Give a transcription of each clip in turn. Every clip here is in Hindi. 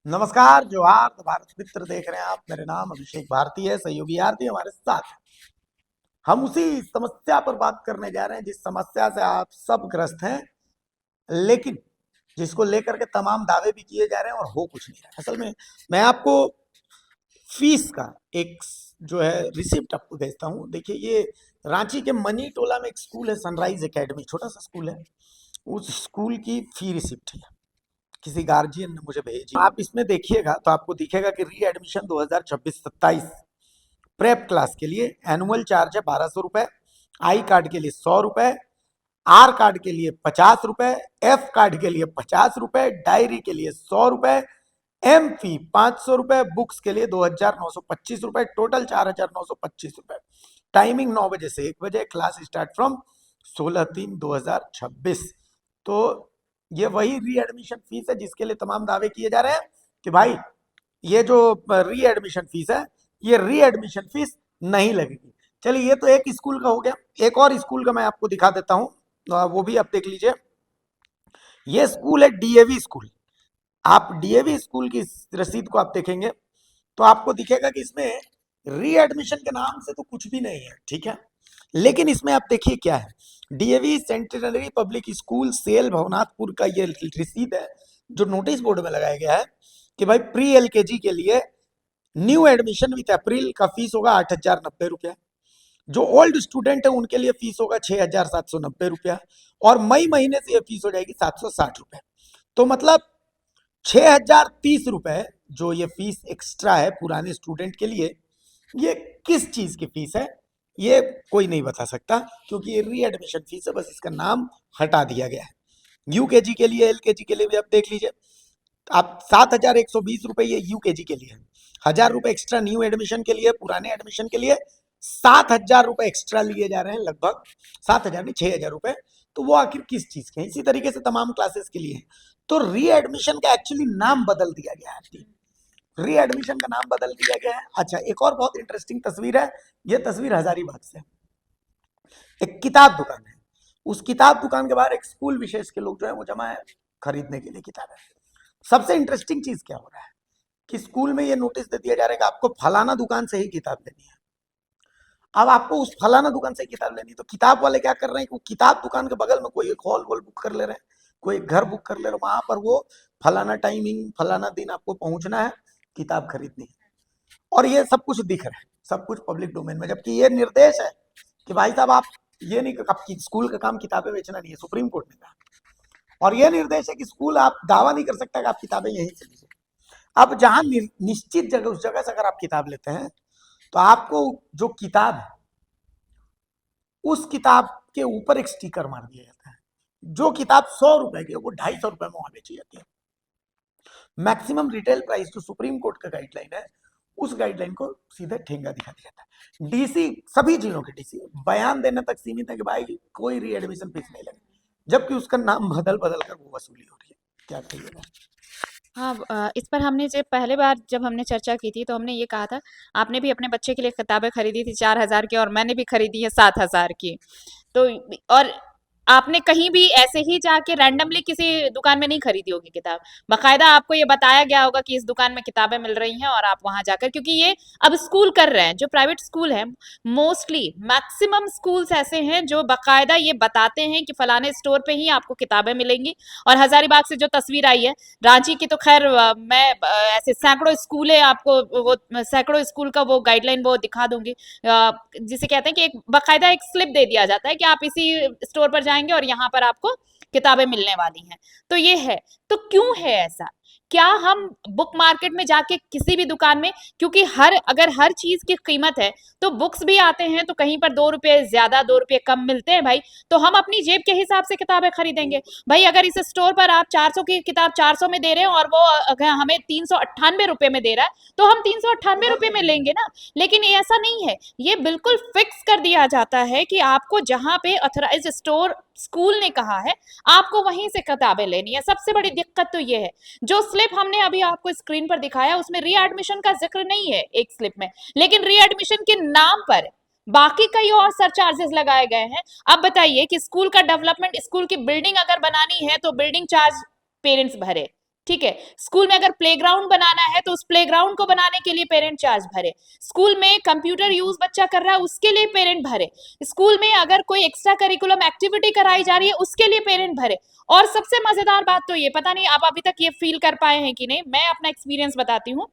नमस्कार, जोहार। तो भारत मित्र देख रहे हैं आप। मेरे नाम अभिषेक भारती है, सहयोगी आरती हमारे साथ है। हम उसी समस्या पर बात करने जा रहे हैं जिस समस्या से आप सब ग्रस्त हैं, लेकिन जिसको लेकर के तमाम दावे भी किए जा रहे हैं और हो कुछ नहीं रहा है। असल में मैं आपको फीस का एक जो है रिसिप्ट आपको भेजता हूँ। देखिए, ये रांची के मनी टोला में एक स्कूल है, सनराइज एकेडमी, छोटा सा स्कूल है। उस स्कूल की फी रिसिप्ट है, किसी गार्जियन ने मुझे भेजी। आप इसमें देखिएगा तो आपको दिखेगा कि री एडमिशन 2026-27 प्रेप क्लास के लिए एनुअल चार्ज है 1200 रुपए, आई कार्ड के लिए 100 रुपए, आर कार्ड के लिए 50 रुपए, एफ कार्ड के लिए 50 रुपए, डायरी के लिए 100 रुपए, एम फी 500 रुपए, बुक्स के लिए 2925 रुपए, टोटल 4925 रुपए। टाइमिंग 9 बजे से 1 बजे, क्लास स्टार्ट फ्रॉम 16/3/2026। तो ये वही री एडमिशन फीस है जिसके लिए तमाम दावे किए जा रहे हैं कि भाई ये जो री एडमिशन फीस है, ये री एडमिशन फीस नहीं लगेगी। चलिए, ये तो एक स्कूल का हो गया। एक और स्कूल का मैं आपको दिखा देता हूँ, वो भी आप देख लीजिए। ये स्कूल है डीएवी स्कूल। आप डीएवी स्कूल की रसीद को आप देखेंगे तो आपको दिखेगा कि इसमें री एडमिशन के नाम से तो कुछ भी नहीं है, ठीक है। लेकिन इसमें आप देखिए क्या है, डीएवी सेंटिनरी पब्लिक स्कूल सेल भवनाथपुर का ये रसीद है जो नोटिस बोर्ड में लगाया गया है कि भाई प्री एलकेजी के लिए न्यू एडमिशन विथ अप्रैल का फीस होगा 8,090 रुपया। जो ओल्ड स्टूडेंट है उनके लिए फीस होगा 6,790 रुपया, और मई महीने से ये फीस हो जाएगी 760 रुपए। तो मतलब 6,030 रुपए जो ये फीस एक्स्ट्रा है पुराने स्टूडेंट के लिए, ये किस चीज की फीस है ये कोई नहीं बता सकता, क्योंकि ये री एडमिशन फीस है, बस इसका नाम हटा दिया गया है। यूकेजी के लिए, एलकेजी के लिए भी आप देख लीजिए। आप 7,120 रुपए ये यूकेजी के लिए है, 1,000 रुपए एक्स्ट्रा न्यू एडमिशन के लिए, पुराने एडमिशन के लिए 7,000 रुपए एक्स्ट्रा लिए जा रहे हैं, लगभग 7,000 नहीं 6,000 रुपए। तो वो आखिर किस चीज के हैं? इसी तरीके से तमाम क्लासेस के लिए है। तो री एडमिशन का एक्चुअली नाम बदल दिया गया है, री एडमिशन का नाम बदल दिया गया है। अच्छा, एक और बहुत इंटरेस्टिंग तस्वीर है। ये तस्वीर हजारीबाग से है। एक किताब दुकान है, उस किताब दुकान के बाहर एक स्कूल विशेष के लोग जो है वो जमा है खरीदने के लिए किताबें। सबसे इंटरेस्टिंग चीज क्या हो रहा है कि स्कूल में ये नोटिस दे दिया जा रहा है कि आपको फलाना दुकान से ही किताब लेनी है। अब आपको उस फलाना दुकान से किताब लेनी है, तो किताब वाले क्या कर रहे हैं कि वो किताब दुकान के बगल में कोई एक हॉल वॉल बुक कर ले रहे हैं, कोई एक घर बुक कर ले रहे हैं, वहां पर वो फलाना टाइमिंग फलाना दिन आपको पहुंचना है, किताब खरीदनी है। और ये सब कुछ दिख रहा है, सब कुछ पब्लिक डोमेन में, जबकि ये निर्देश है कि भाई साहब आप ये नहीं, आपकी स्कूल का काम किताबें बेचना नहीं है, सुप्रीम कोर्ट ने कहा। और ये निर्देश है कि स्कूल आप दावा नहीं कर सकता कि आप किताबें यहीं से लीजिए। अब जहां निश्चित जगह, उस जगह से अगर आप किताब लेते हैं तो आपको जो किताब है उस किताब के ऊपर एक स्टिकर मार दिया जाता है। जो किताब 100 रुपए की है वो 250 रुपए में वहां बेची जाती है। मैक्सिमम रिटेल प्राइस जो सुप्रीम कोर्ट का गाइडलाइन है, उस गाइडलाइन को सीधे ठेंगा दिखा दिया जाता है। डीसी, सभी जिलों के डीसी बयान देने तक सीमित है कि भाई कोई री एडमिशन फीस नहीं लगे, जबकि उसका नाम बदल बदल कर वो वसूली हो रही है। क्या कहिएगा? हाँ, इस पर हमने जब पहले बार जब हमने चर्चा की थी तो हमने ये कहा था। आपने भी अपने बच्चे के लिए किताबें खरीदी थी 4,000 की और मैंने भी खरीदी है 7,000 की। तो और आपने कहीं भी ऐसे ही जाके रैंडमली किसी दुकान में नहीं खरीदी होगी किताब। बाकायदा आपको ये बताया गया होगा कि इस दुकान में किताबें मिल रही हैं और आप वहां जाकर, क्योंकि ये अब स्कूल कर रहे हैं जो प्राइवेट स्कूल है। मोस्टली मैक्सिमम स्कूल्स ऐसे हैं जो बाकायदा ये बताते हैं कि फलाने स्टोर पे ही आपको किताबें मिलेंगी। और हजारीबाग से जो तस्वीर आई है, रांची की तो खैर मैं ऐसे सैकड़ों स्कूल है, आपको वो सैकड़ों स्कूल का वो गाइडलाइन वो दिखा दूंगी। जिसे कहते हैं कि एक बाकायदा एक स्लिप दे दिया जाता है कि आप इसी स्टोर पर जाएंगे और यहाँ पर आपको किताबें मिलने वाली हैं। तो ये है। तो क्यों है ऐसा? क्या हम बुक मार्केट में जाके किसी भी दुकान में, क्योंकि अगर हर चीज की कीमत है तो बुक्स भी आते हैं तो कहीं पर 2 रुपए ज्यादा 2 रुपए कम मिलते हैं भाई। तो हम अपनी जेब के हिसाब से किताबें खरीदेंगे। भाई अगर इस स्टोर पर आप 400 की किताब 400 में दे रहे हैं और वो अगर हमें 398 रुपए में दे रहा है तो हम 398 रुपए में लेंगे ना। लेकिन ये ऐसा नहीं है। ये बिल्कुल फिक्स कर दिया जाता है कि आपको जहां पे ऑथराइज स्टोर स्कूल ने कहा है आपको वहीं से किताबें लेनी है। सबसे बड़ी दिक्कत तो ये है। जो स्लिप हमने अभी आपको स्क्रीन पर दिखाया उसमें री एडमिशन का जिक्र नहीं है एक स्लिप में, लेकिन री एडमिशन के नाम पर बाकी कई और सरचार्जेस लगाए गए हैं। अब बताइए कि स्कूल का डेवलपमेंट, स्कूल की बिल्डिंग अगर बनानी है तो बिल्डिंग चार्ज पेरेंट्स भरे, ठीक है। स्कूल में अगर प्लेग्राउंड बनाना है तो उस प्लेग्राउंड को बनाने के लिए पेरेंट चार्ज भरे। स्कूल में कंप्यूटर यूज बच्चा कर रहा है उसके लिए पेरेंट भरे। स्कूल में अगर कोई एक्स्ट्रा करिकुलम एक्टिविटी कराई जा रही है उसके लिए पेरेंट भरे। और सबसे मजेदार बात तो ये, पता नहीं आप अभी तक ये फील कर पाए हैं कि नहीं, मैं अपना एक्सपीरियंस बताती हूँ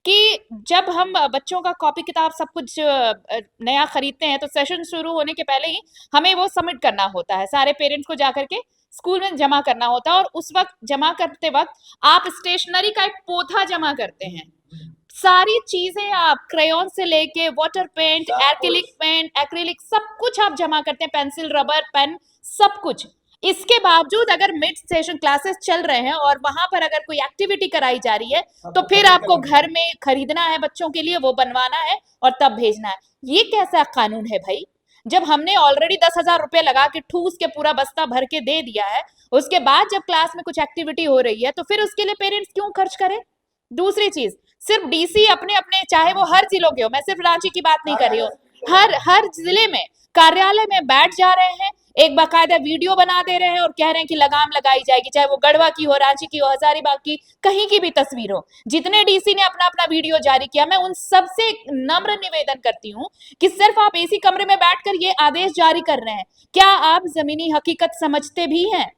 कि जब हम बच्चों का कॉपी किताब सब कुछ नया खरीदते हैं तो सेशन शुरू होने के पहले ही हमें वो सबमिट करना होता है, सारे पेरेंट्स को जाकर के स्कूल में जमा करना होता है। और उस वक्त जमा करते वक्त आप स्टेशनरी का एक पोथा जमा करते हैं, सारी चीजें आप क्रेयॉन से लेके water paint, acrylic paint, acrylic सब कुछ आप जमा करते हैं, पेंसिल, रबर, पेन, सब कुछ। इसके बावजूद अगर मिड सेशन क्लासेस चल रहे हैं और वहां पर अगर कोई एक्टिविटी कराई जा रही है तो फिर आपको घर में खरीदना है बच्चों के लिए, वो बनवाना है और तब भेजना है। ये कैसा कानून है भाई? जब हमने ऑलरेडी 10,000 रुपए लगा के ठूस के पूरा बस्ता भर के दे दिया है, उसके बाद जब क्लास में कुछ एक्टिविटी हो रही है तो फिर उसके लिए पेरेंट्स क्यों खर्च करें? दूसरी चीज, सिर्फ डीसी अपने अपने, चाहे वो हर जिलों के हो, मैं सिर्फ रांची की बात नहीं कर रही हूँ, हर जिले में कार्यालय में बैठ जा रहे हैं, एक बाकायदा वीडियो बना दे रहे हैं और कह रहे हैं कि लगाम लगाई जाएगी, चाहे वो गढ़वा की हो, रांची की हो, हजारीबाग की, कहीं की भी तस्वीर हो। जितने डीसी ने अपना अपना वीडियो जारी किया, मैं उन सबसे नम्र निवेदन करती हूँ कि सिर्फ आप एसी कमरे में बैठकर ये आदेश जारी कर रहे हैं, क्या आप जमीनी हकीकत समझते भी हैं?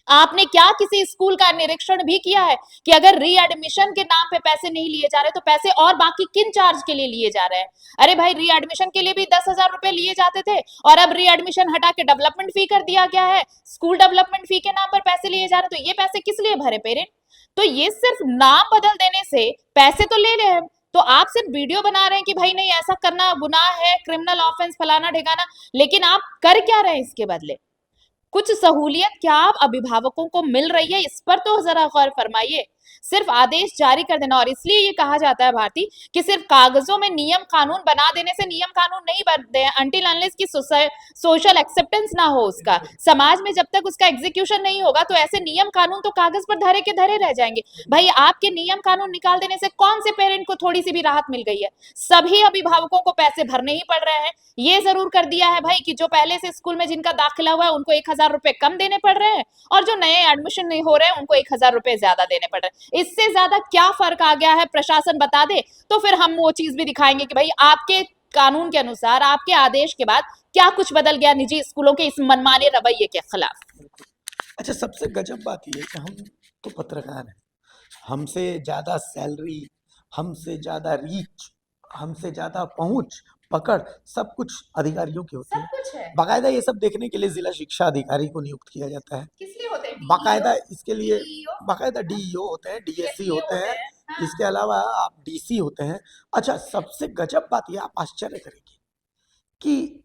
आपने क्या किसी स्कूल का निरीक्षण भी किया है कि अगर रीएडमिशन के नाम पे पैसे नहीं लिए जा रहे तो पैसे और बाकी किन चार्ज के लिए लिए जा रहे हैं? अरे भाई, रीएडमिशन के लिए भी 10,000 रुपए लिए जाते थे और अब रीएडमिशन हटा के डेवलपमेंट फी कर दिया गया है, स्कूल डेवलपमेंट फी के नाम पर पैसे लिए जा रहे हैं, तो ये पैसे किस लिए भरे पेरेंट? तो ये सिर्फ नाम बदल देने से पैसे तो ले रहे हैं, तो आप सिर्फ वीडियो बना रहे हैं कि भाई नहीं ऐसा करना गुनाह है, क्रिमिनल ऑफेंस, फलाना ठिकाना, लेकिन आप कर क्या रहे हैं इसके बदले? कुछ सहूलियत क्या आप अभिभावकों को मिल रही है, इस पर तो जरा गौर फरमाइए। सिर्फ आदेश जारी कर देना, और इसलिए ये कहा जाता है भारती कि सिर्फ कागजों में नियम कानून बना देने से नियम कानून नहीं बनते हैं, अनटिल अनलेस की सोशल एक्सेप्टेंस ना हो उसका, समाज में जब तक उसका एग्जीक्यूशन नहीं होगा तो ऐसे नियम कानून तो कागज पर धरे के धरे रह जाएंगे। भाई, आपके नियम कानून निकाल देने से कौन से पेरेंट को थोड़ी सी भी राहत मिल गई है? सभी अभिभावकों को पैसे भरने ही पड़ रहे हैं। ये जरूर कर दिया है भाई कि जो पहले से स्कूल में जिनका दाखिला हुआ है उनको 1,000 रुपए कम देने पड़ रहे हैं, और जो नए एडमिशन नहीं हो रहे हैं उनको 1,000 रुपए ज्यादा देने पड़ रहे हैं। इससे ज्यादा क्या फर्क आ गया है प्रशासन बता दे, तो फिर हम वो चीज भी दिखाएंगे कि भाई आपके कानून के अनुसार, आपके आदेश के बाद क्या कुछ बदल गया निजी स्कूलों के इस मनमाने रवैये के खिलाफ। अच्छा, सबसे गजब बात ये है कि हम तो पत्रकार हैं, हमसे ज्यादा सैलरी, हमसे ज्यादा रीच, हमसे ज्यादा पहुंच, पकड़, सब कुछ अधिकारियों की होती सब है। कुछ है। बाकायदा ये सब देखने के लिए जिला शिक्षा अधिकारी को नियुक्त किया जाता है। किस लिए होते हैं? बाकायदा इसके लिए डीईओ, बाकायदा डीईओ होते हैं, डीएससी डीएससीओ होते होते हैं, हैं। हाँ, इसके अलावा आप डीसी होते हैं। अच्छा, सबसे गजब बात ये, आप आश्चर्य करेंगे कि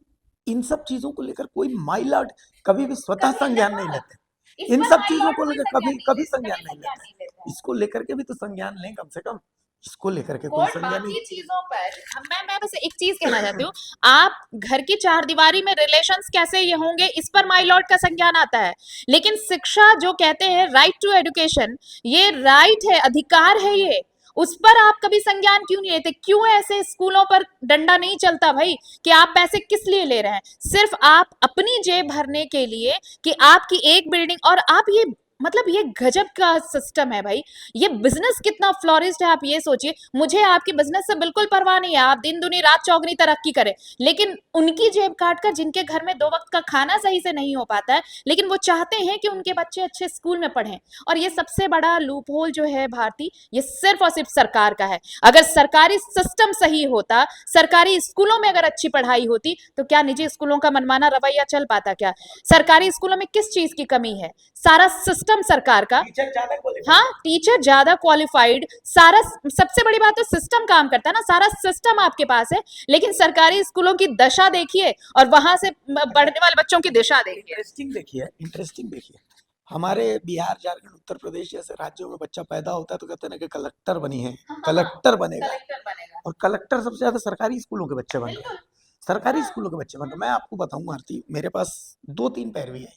इन सब चीजों को लेकर कोई माई लॉर्ड कभी भी स्वतः कभी संज्ञान नहीं ना, लेते। इस इन पर सब माई चीजों लॉर्ड को कोई लेकर संज्ञान कभी नहीं कभी लेता, संज्ञान कभी नहीं संज्ञान लेते। नहीं लेता है। इसको लेकर के भी तो संज्ञान लें कम से कम, इसको लेकर के कोई और संज्ञान नहीं। बाकी चीजों पर मैं बस एक चीज कहना चाहती हूँ, आप घर की चारदीवारी में रिलेशंस कैसे ये होंगे इस पर माई लॉर्ड का संज्ञान आता है, लेकिन शिक्षा जो कहते हैं राइट टू एजुकेशन, ये राइट है, अधिकार है, ये उस पर आप कभी संज्ञान क्यों नहीं लेते? क्यों ऐसे स्कूलों पर डंडा नहीं चलता भाई कि आप पैसे किस लिए ले रहे हैं? सिर्फ आप अपनी जेब भरने के लिए कि आपकी एक बिल्डिंग, और आप ये मतलब ये गजब का सिस्टम है भाई। ये बिजनेस कितना फ्लोरिस्ट है आप ये सोचिए। मुझे आपकी बिजनेस से बिल्कुल परवाह नहीं है, आप दिन दुनी रात चौगनी तरक्की करें, लेकिन उनकी जेब काट कर, जिनके घर में 2 वक्त का खाना सही से नहीं हो पाता है, लेकिन वो चाहते हैं कि उनके बच्चे अच्छे स्कूल में पढ़ें। और ये सबसे बड़ा लूप होल जो है भारती, ये सिर्फ और सिर्फ सरकार का है। अगर सरकारी सिस्टम सही होता, सरकारी स्कूलों में अगर अच्छी पढ़ाई होती, तो क्या निजी स्कूलों का मनमाना रवैया चल पाता? क्या सरकारी स्कूलों में किस चीज की कमी है? सारा सिस्टम सरकार का। टीचर ज्यादा qualified हाँ, टीचर ज्यादा क्वालिफाइड, सारा, सबसे बड़ी बात तो सिस्टम काम करता है ना, सारा सिस्टम आपके पास है, लेकिन सरकारी स्कूलों की दशा देखिए और वहां से बढ़ने वाले बच्चों की दिशा देखिए। इंटरेस्टिंग देखिए, हमारे बिहार, झारखंड, उत्तर प्रदेश जैसे राज्यों में बच्चा पैदा होता है तो कहते हैं ना कि कलेक्टर बनी है, कलेक्टर बनेगा, कलेक्टर बनेगा, और कलेक्टर सबसे ज्यादा सरकारी स्कूलों के बच्चे बन रहे बिल्कुल। हैं। सरकारी हाँ, स्कूलों के बच्चे बन रहे हैं। मैं आपको बताऊं आरती, मेरे पास 2-3 पैरवी है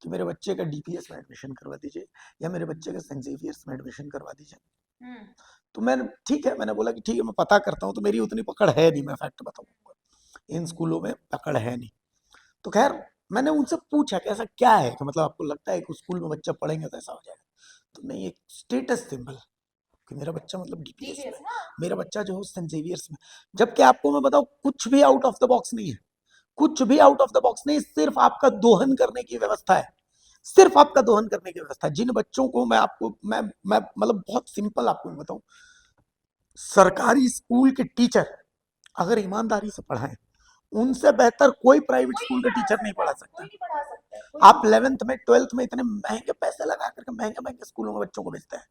कि मेरे बच्चे का डीपीएस में एडमिशन करवा दीजिए या मेरे बच्चे का सेंट जेवियर्स में एडमिशन करवा दीजिए। हम्म, तो मैंने ठीक है, मैंने बोला कि ठीक है मैं पता करता हूँ, तो मेरी उतनी पकड़ है नहीं, मैं फैक्ट बताऊंगा, इन स्कूलों में पकड़ है नहीं। तो खैर मैंने उनसे पूछा कि ऐसा क्या है कि मतलब आपको लगता है कि स्कूल में बच्चा पढ़ेंगे तो ऐसा हो जाएगा। तो नहीं, एक स्टेटस सिंबल कि मेरा बच्चा मतलब डीपीएस में, मेरा बच्चा जो है सेंट जेवियर्स में। जबकि आपको मैं बताऊं, कुछ भी आउट ऑफ द बॉक्स नहीं है, कुछ भी आउट ऑफ द बॉक्स नहीं, सिर्फ आपका दोहन करने की व्यवस्था है, सिर्फ आपका दोहन करने की व्यवस्था है। जिन बच्चों को मैं आपको मैं मतलब बहुत सिंपल आपको मैं बताऊं, सरकारी स्कूल के टीचर अगर ईमानदारी से पढ़ाएं, उनसे बेहतर कोई प्राइवेट स्कूल का टीचर नहीं पढ़ा सकता। आप 11th में 12th में इतने महंगे पैसे लगा करके महंगे महंगे स्कूलों में बच्चों को भेजते हैं,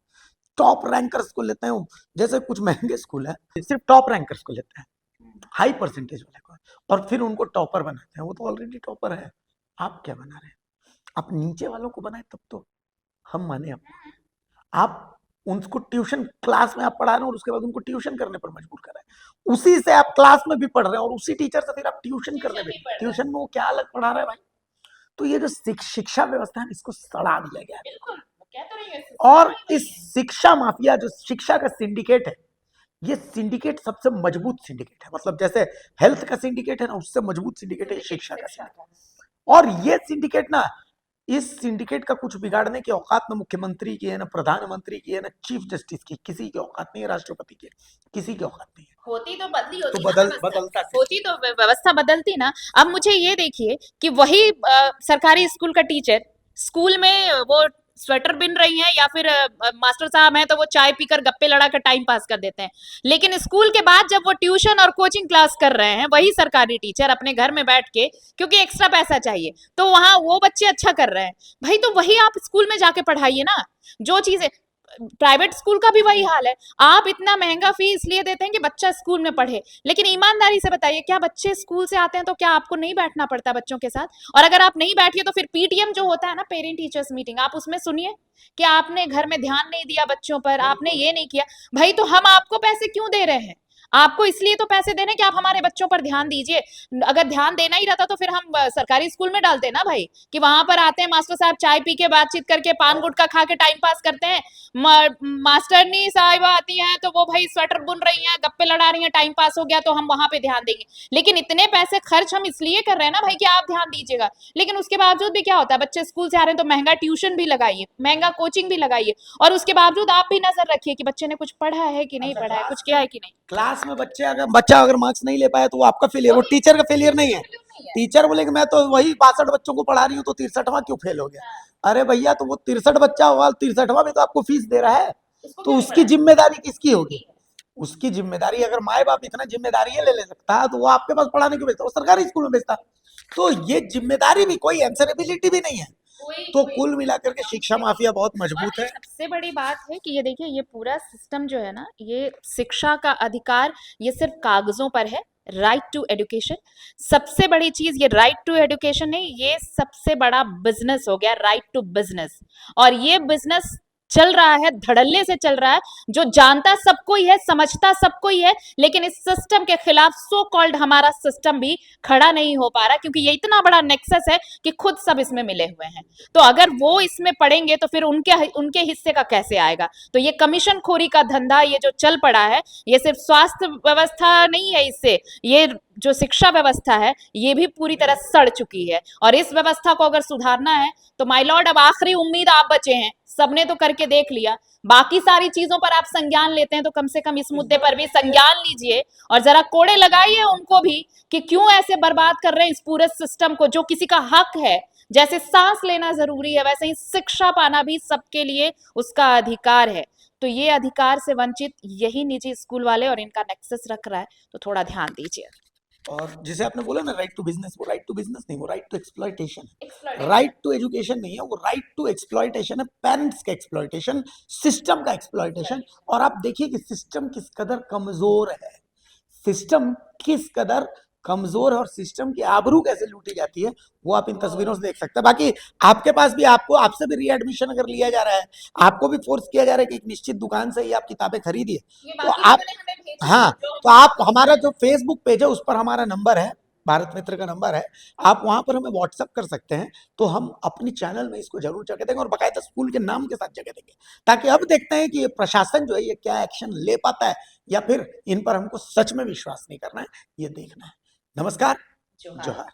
टॉप रैंकर्स को लेते हैं, जैसे कुछ महंगे स्कूल है सिर्फ टॉप रैंकर्स को लेते हैं, हाई परसेंटेज वाले को, और फिर उनको टॉपर बनाते हैं। वो तो ऑलरेडी टॉपर है, आप क्या बना रहे हैं? आप नीचे वालों को बनाए तब तो हम माने। आप उनको ट्यूशन क्लास में आप पढ़ा रहे हैं और उसके बाद उनको ट्यूशन करने पर मजबूर कर रहे हैं, उसी से आप क्लास में भी पढ़ रहे हैं और उसी टीचर से फिर आप ट्यूशन करने में, ट्यूशन में वो क्या अलग पढ़ा रहा है भाई? तो ये जो शिक्षा व्यवस्था है इसको सड़ा दिया गया है। और इस शिक्षा माफिया जो शिक्षा का सिंडिकेट है, ये सिंडिकेट सबसे मजबूत सिंडिकेट है, मतलब जैसे हेल्थ का सिंडिकेट है ना, उससे मजबूत सिंडिकेट है शिक्षा का सिंडिकेट। और ये सिंडिकेट ना, इस सिंडिकेट का कुछ बिगाड़ने की औकात ना मुख्यमंत्री की है, ना प्रधानमंत्री की है, ना चीफ जस्टिस की, किसी की औकात नहीं है, राष्ट्रपति की, किसी की औकात नहीं है। होती तो बदली होती तो ना व्यवस्था, बदलता होती तो व्यवस्था बदलती ना। अब मुझे ये देखिए कि वही सरकारी स्कूल का टीचर स्कूल में वो स्वेटर बिन रही हैं या फिर मास्टर साहब हैं तो वो चाय पीकर गप्पे लड़ा कर टाइम पास कर देते हैं, लेकिन स्कूल के बाद जब वो ट्यूशन और कोचिंग क्लास कर रहे हैं वही सरकारी टीचर अपने घर में बैठ के, क्योंकि एक्स्ट्रा पैसा चाहिए, तो वहां वो बच्चे अच्छा कर रहे हैं। भाई तो वही आप स्कूल में जाके पढ़ाइए ना, जो चीजें प्राइवेट स्कूल का भी वही हाल है। आप इतना महंगा फी इसलिए देते हैं कि बच्चा स्कूल में पढ़े, लेकिन ईमानदारी से बताइए क्या बच्चे स्कूल से आते हैं तो क्या आपको नहीं बैठना पड़ता बच्चों के साथ? और अगर आप नहीं बैठिए तो फिर पीटीएम जो होता है ना, पेरेंट टीचर्स मीटिंग, आप उसमें सुनिए कि आपने घर में ध्यान नहीं दिया बच्चों पर, आपने ये नहीं किया। भाई तो हम आपको पैसे क्यों दे रहे हैं? आपको इसलिए तो पैसे देने कि आप हमारे बच्चों पर ध्यान दीजिए। अगर ध्यान देना ही रहता तो फिर हम सरकारी स्कूल में डालते ना भाई, कि वहां पर आते हैं मास्टर साहब चाय पी के बातचीत करके पान गुटखा खा के टाइम पास करते हैं, मास्टरनी साहिबा आती हैं तो वो भाई स्वेटर बुन रही हैं, गप्पे लड़ा रही हैं, टाइम पास हो गया तो हम वहां पे ध्यान देंगे। लेकिन इतने पैसे खर्च हम इसलिए कर रहे हैं ना भाई कि आप ध्यान दीजिएगा, लेकिन उसके बावजूद भी क्या होता है, बच्चे स्कूल से आ रहे हैं तो महंगा ट्यूशन भी लगाइए, महंगा कोचिंग भी लगाइए, और उसके बावजूद आप भी नजर रखिए कि बच्चे ने कुछ पढ़ा है कि नहीं पढ़ा है, कुछ किया है कि नहीं। क्लास में बच्चा अगर मार्क्स नहीं ले पाया तो वो आपका फेलियर, वो टीचर का फेलियर नहीं है। टीचर बोले कि मैं तो वही 62 बच्चों को पढ़ा रही हूँ तो 63वां क्यों फेल हो गया? अरे भैया, तो वो 63 बच्चा होगा, 63वां में तो आपको फीस दे रहा है, तो उसकी जिम्मेदारी किसकी होगी? उसकी जिम्मेदारी, अगर माए बाप इतना जिम्मेदारी ले सकता है तो वो आपके पास पढ़ाने क्यों भेजता, वो सरकारी स्कूल में भेजता। तो ये जिम्मेदारी भी, कोई आंसरेबिलिटी भी नहीं है। तो कुल मिलाकर के शिक्षा माफिया बहुत मजबूत है। सबसे बड़ी बात है कि ये देखिए, ये पूरा सिस्टम जो है ना, ये शिक्षा का अधिकार ये सिर्फ कागजों पर है, राइट टू एजुकेशन। सबसे बड़ी चीज ये राइट टू एजुकेशन नहीं, ये सबसे बड़ा बिजनेस हो गया, राइट टू बिजनेस। और ये बिजनेस चल रहा है, धड़ल्ले से चल रहा है, जो जानता सबको ही है, समझता सबको ही है, लेकिन इस सिस्टम के खिलाफ सो कॉल्ड हमारा सिस्टम भी खड़ा नहीं हो पा रहा, क्योंकि ये इतना बड़ा नेक्सस है कि खुद सब इसमें मिले हुए हैं। तो अगर वो इसमें पड़ेंगे तो फिर उनके हिस्से का कैसे आएगा? तो ये कमीशन खोरी का धंधा ये जो चल पड़ा है, ये सिर्फ स्वास्थ्य व्यवस्था नहीं है, इससे ये जो शिक्षा व्यवस्था है ये भी पूरी तरह सड़ चुकी है। और इस व्यवस्था को अगर सुधारना है तो माय लॉर्ड, अब आखिरी उम्मीद आप बचे हैं। सबने तो करके देख लिया, बाकी सारी चीजों पर आप संज्ञान लेते हैं तो कम से कम इस मुद्दे पर भी संज्ञान लीजिए और जरा कोड़े लगाइए उनको भी कि क्यों ऐसे बर्बाद कर रहे हैं इस पूरे सिस्टम को, जो किसी का हक है। जैसे सांस लेना जरूरी है वैसे ही शिक्षा पाना भी सबके लिए उसका अधिकार है। तो ये अधिकार से वंचित यही निजी स्कूल वाले और इनका नेक्सस रख रहा है, तो थोड़ा ध्यान दीजिए। और जिसे आपने बोला ना राइट टू बिजनेस, वो राइट टू बिजनेस नहीं, वो राइट टू एक्सप्लॉइटेशन है। राइट टू एजुकेशन नहीं है, वो राइट टू एक्सप्लॉइटेशन है, पेरेंट्स का एक्सप्लॉइटेशन, सिस्टम का एक्सप्लॉइटेशन। और आप देखिए कि सिस्टम किस कदर कमजोर है, सिस्टम किस कदर कमजोर है और सिस्टम की आबरू कैसे लूटी जाती है, वो आप इन तस्वीरों से देख सकते हैं। बाकी आपके पास भी, आपसे भी रीएडमिशन अगर लिया जा रहा है, आपको भी फोर्स किया जा रहा है कि एक निश्चित दुकान से ही आप किताबें खरीदिए, तो आप, हाँ, तो आप हमारा जो फेसबुक पेज है उस पर हमारा नंबर है, भारत मित्र का नंबर है, आप वहां पर हमें व्हाट्सअप कर सकते हैं, तो हम अपनी चैनल में इसको जरूर जगह देंगे और बाकायदा स्कूल के नाम के साथ जगह देंगे, ताकि अब देखते हैं कि ये प्रशासन जो है ये क्या एक्शन ले पाता है, या फिर इन पर हमको सच में विश्वास नहीं करना है, ये देखना है। नमस्कार, जोहार।